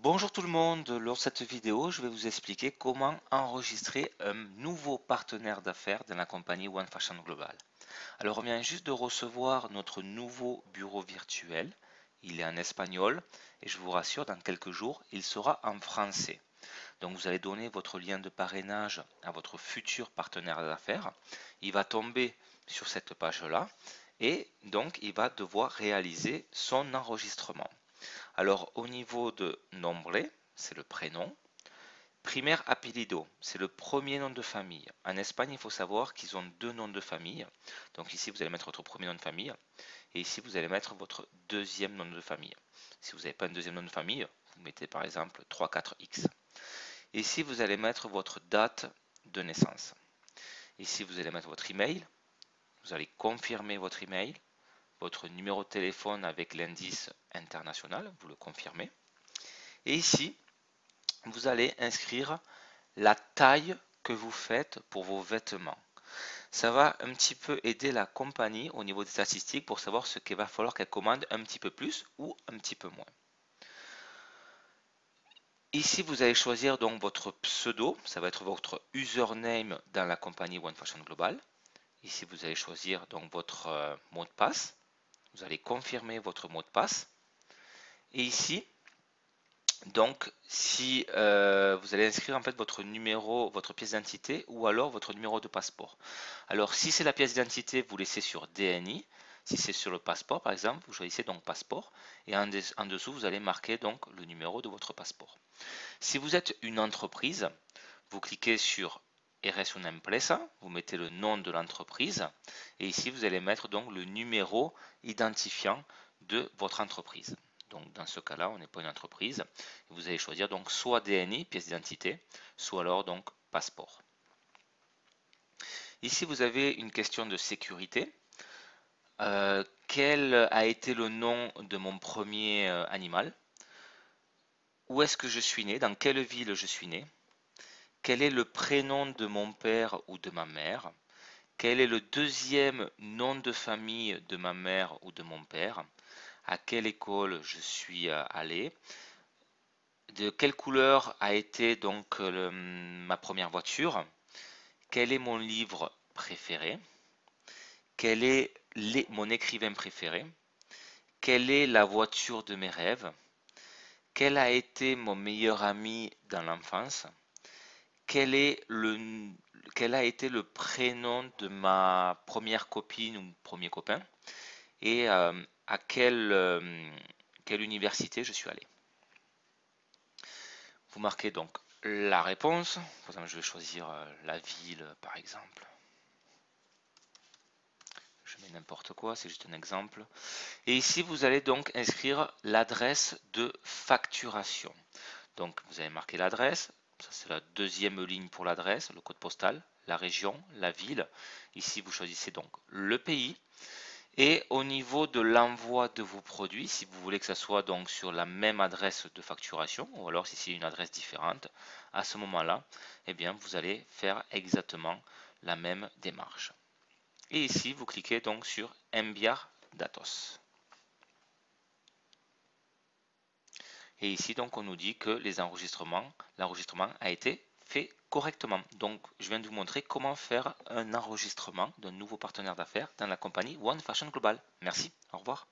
Bonjour tout le monde, lors de cette vidéo, je vais vous expliquer comment enregistrer un nouveau partenaire d'affaires dans la compagnie One Fashion Global. Alors on vient juste de recevoir notre nouveau bureau virtuel, il est en espagnol et je vous rassure, dans quelques jours, il sera en français. Donc vous allez donner votre lien de parrainage à votre futur partenaire d'affaires, il va tomber sur cette page-là et donc il va devoir réaliser son enregistrement. Alors, au niveau de nombre, c'est le prénom. Primer apellido, c'est le premier nom de famille. En Espagne, il faut savoir qu'ils ont deux noms de famille. Donc ici, vous allez mettre votre premier nom de famille. Et ici, vous allez mettre votre deuxième nom de famille. Si vous n'avez pas un deuxième nom de famille, vous mettez par exemple 34X. Ici, vous allez mettre votre date de naissance. Ici, vous allez mettre votre email. Vous allez confirmer votre email. Votre numéro de téléphone avec l'indice international, vous le confirmez. Et ici, vous allez inscrire la taille que vous faites pour vos vêtements. Ça va un petit peu aider la compagnie au niveau des statistiques pour savoir ce qu'il va falloir qu'elle commande un petit peu plus ou un petit peu moins. Ici, vous allez choisir donc votre pseudo, ça va être votre username dans la compagnie One Fashion Global. Ici, vous allez choisir donc votre mot de passe. Vous allez confirmer votre mot de passe. Et ici, donc, si vous allez inscrire en fait votre numéro, votre pièce d'identité ou alors votre numéro de passeport. Alors, si c'est la pièce d'identité, vous laissez sur DNI. Si c'est sur le passeport, par exemple, vous choisissez donc passeport et en dessous, vous allez marquer donc le numéro de votre passeport. Si vous êtes une entreprise, vous cliquez sur Eres una empresa, vous mettez le nom de l'entreprise et ici, vous allez mettre donc le numéro identifiant de votre entreprise. Donc dans ce cas-là, on n'est pas une entreprise. Vous allez choisir donc soit DNI, pièce d'identité, soit alors donc passeport. Ici, vous avez une question de sécurité. Quel a été le nom de mon premier animal? Où est-ce que je suis né? Dans quelle ville je suis né? Quel est le prénom de mon père ou de ma mère? Quel est le deuxième nom de famille de ma mère ou de mon père? À quelle école je suis allé? De quelle couleur a été donc ma première voiture? Quel est mon livre préféré? Quel est mon écrivain préféré? Quelle est la voiture de mes rêves? Quel a été mon meilleur ami dans l'enfance? Quel a été le prénom de ma première copine ou premier copain? Et à quelle université je suis allé? Vous marquez donc la réponse. Par exemple, je vais choisir la ville, par exemple. Je mets n'importe quoi, c'est juste un exemple. Et ici, vous allez donc inscrire l'adresse de facturation. Donc, vous allez marquer l'adresse. Ça, c'est la deuxième ligne pour l'adresse, le code postal, la région, la ville. Ici, vous choisissez donc le pays. Et au niveau de l'envoi de vos produits, si vous voulez que ça soit donc sur la même adresse de facturation, ou alors si c'est une adresse différente, à ce moment-là, eh bien, vous allez faire exactement la même démarche. Et ici, vous cliquez donc sur Enviar datos. Et ici, donc, on nous dit que l'enregistrement a été fait correctement. Donc, je viens de vous montrer comment faire un enregistrement d'un nouveau partenaire d'affaires dans la compagnie One Fashion Global. Merci, au revoir.